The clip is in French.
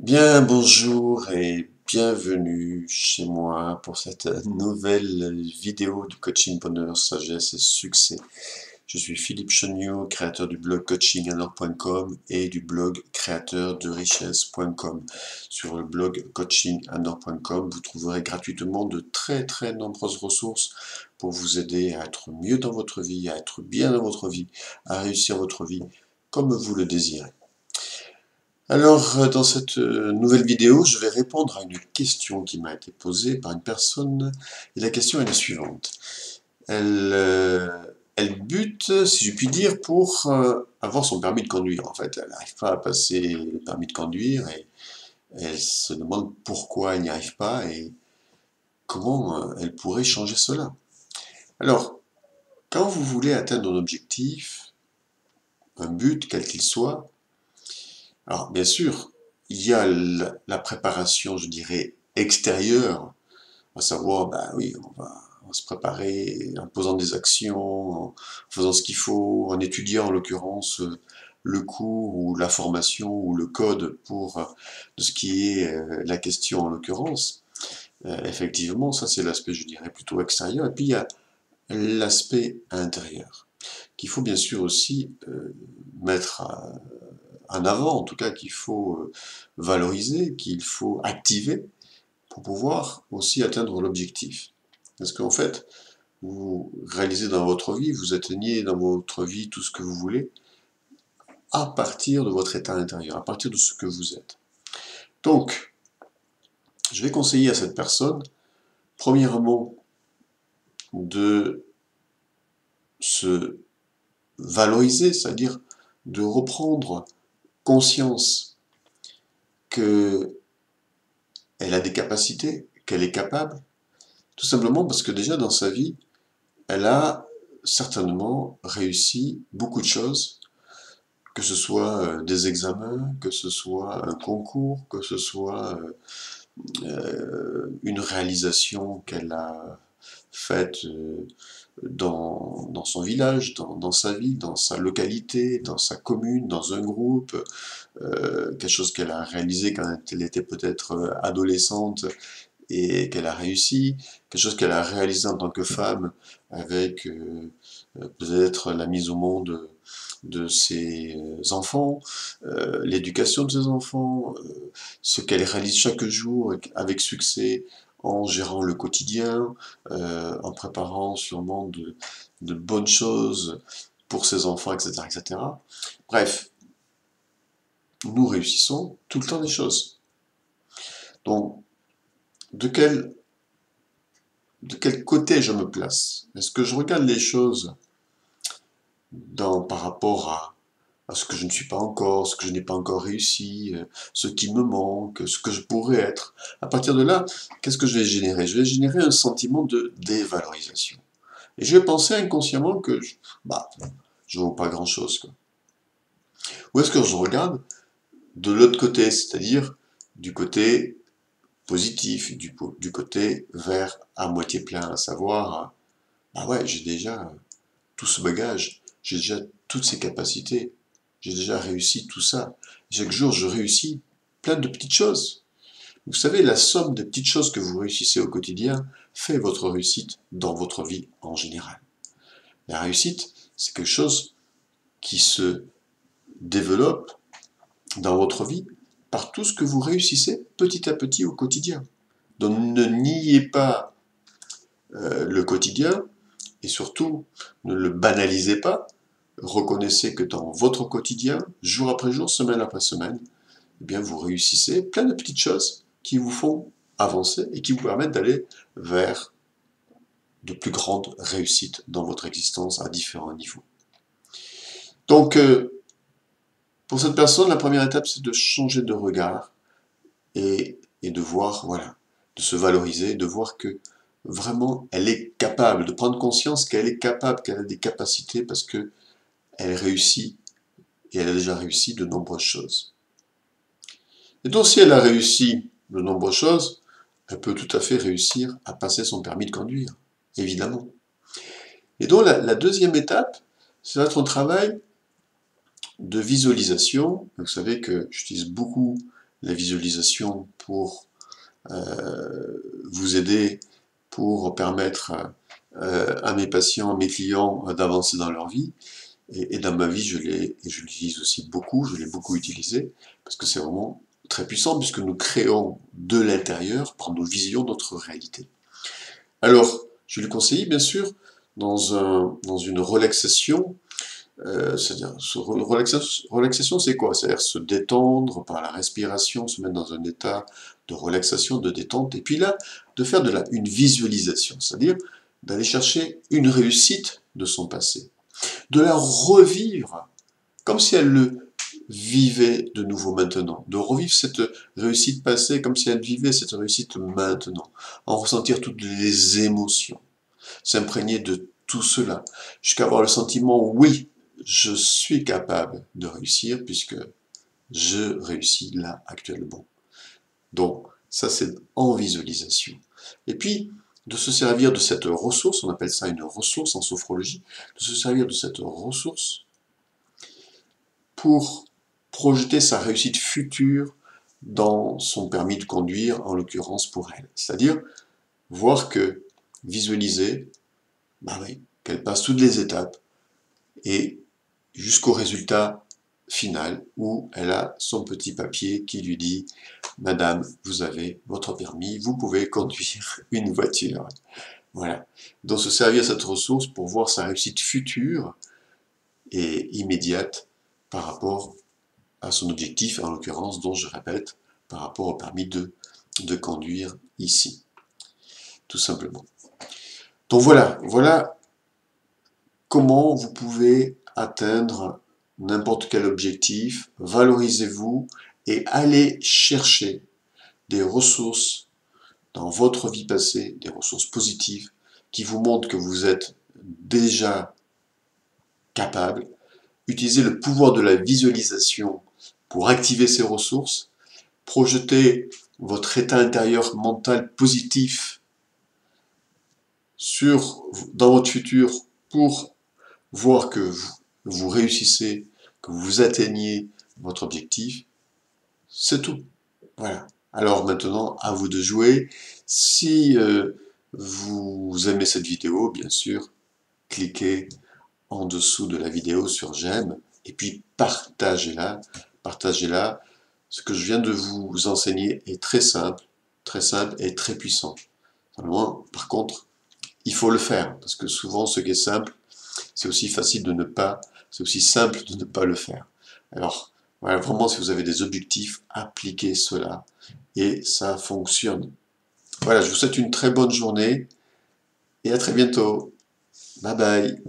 Bien, bonjour et bienvenue chez moi pour cette nouvelle vidéo du coaching bonheur, sagesse et succès. Je suis Philippe Cheniot, créateur du blog coachinganor.com et du blog créateur de richesse.com. Sur le blog coachinganor.com, vous trouverez gratuitement de très nombreuses ressources pour vous aider à être mieux dans votre vie, à être bien dans votre vie, à réussir votre vie comme vous le désirez. Alors, dans cette nouvelle vidéo, je vais répondre à une question qui m'a été posée par une personne, et la question est la suivante. Elle bute, si je puis dire, pour avoir son permis de conduire. En fait, elle n'arrive pas à passer le permis de conduire, et elle se demande pourquoi elle n'y arrive pas, et comment elle pourrait changer cela. Alors, quand vous voulez atteindre un objectif, un but, quel qu'il soit, alors bien sûr, il y a la préparation, je dirais, extérieure, à savoir, bah oui, on va se préparer en posant des actions, en faisant ce qu'il faut, en étudiant en l'occurrence le cours ou la formation ou le code pour de ce qui est la question en l'occurrence. Effectivement, ça c'est l'aspect, je dirais, plutôt extérieur. Et puis il y a l'aspect intérieur, qu'il faut bien sûr aussi mettre en avant, en tout cas qu'il faut valoriser, qu'il faut activer pour pouvoir aussi atteindre l'objectif. Parce qu'en fait, vous réalisez dans votre vie, vous atteignez dans votre vie tout ce que vous voulez à partir de votre état intérieur, à partir de ce que vous êtes. Donc, je vais conseiller à cette personne, premièrement, de se valoriser, c'est-à-dire de reprendre conscience qu'elle a des capacités, qu'elle est capable, tout simplement parce que déjà dans sa vie, elle a certainement réussi beaucoup de choses, que ce soit des examens, que ce soit un concours, que ce soit une réalisation qu'elle a faite dans son village, dans sa vie, dans sa localité, dans sa commune, dans un groupe, quelque chose qu'elle a réalisé quand elle était peut-être adolescente et qu'elle a réussi, quelque chose qu'elle a réalisé en tant que femme avec peut-être la mise au monde de ses enfants, l'éducation de ses enfants, ce qu'elle réalise chaque jour avec succès en gérant le quotidien, en préparant sûrement de bonnes choses pour ses enfants, etc., etc. Bref, nous réussissons tout le temps des choses. Donc, de quel côté je me place? Est-ce que je regarde les choses par rapport à ce que je ne suis pas encore, ce que je n'ai pas encore réussi, ce qui me manque, ce que je pourrais être? À partir de là, qu'est-ce que je vais générer? Je vais générer un sentiment de dévalorisation. Et je vais penser inconsciemment que je vaux pas grand-chose, quoi. Ou est-ce que je regarde de l'autre côté, c'est-à-dire du côté positif, du côté vert à moitié plein, à savoir, bah ouais, j'ai déjà tout ce bagage, j'ai déjà toutes ces capacités, j'ai déjà réussi tout ça. Chaque jour, je réussis plein de petites choses. Vous savez, la somme des petites choses que vous réussissez au quotidien fait votre réussite dans votre vie en général. La réussite, c'est quelque chose qui se développe dans votre vie par tout ce que vous réussissez petit à petit au quotidien. Donc ne niez pas le quotidien et surtout ne le banalisez pas. Reconnaissez que dans votre quotidien, jour après jour, semaine après semaine, eh bien vous réussissez plein de petites choses qui vous font avancer et qui vous permettent d'aller vers de plus grandes réussites dans votre existence à différents niveaux. Donc, pour cette personne, la première étape, c'est de changer de regard et de voir, voilà, de se valoriser, de voir que vraiment, elle est capable, de prendre conscience qu'elle est capable, qu'elle a des capacités parce que elle réussit et elle a déjà réussi de nombreuses choses. Et donc, si elle a réussi de nombreuses choses, elle peut tout à fait réussir à passer son permis de conduire, évidemment. Et donc, la deuxième étape, c'est notre travail de visualisation. Vous savez que j'utilise beaucoup la visualisation pour vous aider, pour permettre à mes patients, à mes clients d'avancer dans leur vie. Et dans ma vie, je l'utilise aussi beaucoup, je l'ai beaucoup utilisé, parce que c'est vraiment très puissant, puisque nous créons de l'intérieur, par nos visions, notre réalité. Alors, je lui conseille, bien sûr, dans une relaxation, c'est-à-dire, relaxation, c'est quoi? C'est-à-dire se détendre par la respiration, se mettre dans un état de relaxation, de détente, et puis là, de faire une visualisation, c'est-à-dire d'aller chercher une réussite de son passé, de la revivre comme si elle le vivait de nouveau maintenant, de revivre cette réussite passée comme si elle vivait cette réussite maintenant, en ressentir toutes les émotions, s'imprégner de tout cela, jusqu'à avoir le sentiment, oui, je suis capable de réussir puisque je réussis là actuellement. Donc, ça c'est en visualisation. Et puis, de se servir de cette ressource, on appelle ça une ressource en sophrologie, de se servir de cette ressource pour projeter sa réussite future dans son permis de conduire, en l'occurrence pour elle. C'est-à-dire voir que, visualiser, bah oui, qu'elle passe toutes les étapes et jusqu'au résultat final où elle a son petit papier qui lui dit « Madame, vous avez votre permis, vous pouvez conduire une voiture ». Voilà. Donc se servir de cette ressource pour voir sa réussite future et immédiate par rapport à son objectif, en l'occurrence, dont je répète, par rapport au permis de conduire ici, tout simplement. Donc voilà comment vous pouvez atteindre n'importe quel objectif, valorisez-vous et allez chercher des ressources dans votre vie passée, des ressources positives qui vous montrent que vous êtes déjà capable. Utilisez le pouvoir de la visualisation pour activer ces ressources. Projetez votre état intérieur mental positif dans votre futur pour voir que vous réussissez, que vous atteignez votre objectif. C'est tout. Voilà. Alors maintenant, à vous de jouer. Si vous aimez cette vidéo, bien sûr, cliquez en dessous de la vidéo sur j'aime et puis partagez-la. Partagez-la. Ce que je viens de vous enseigner est très simple et très puissant. Simplement, par contre, il faut le faire parce que souvent ce qui est simple, c'est aussi simple de ne pas le faire. Alors, voilà, vraiment, si vous avez des objectifs, appliquez cela et ça fonctionne. Voilà, je vous souhaite une très bonne journée et à très bientôt. Bye bye.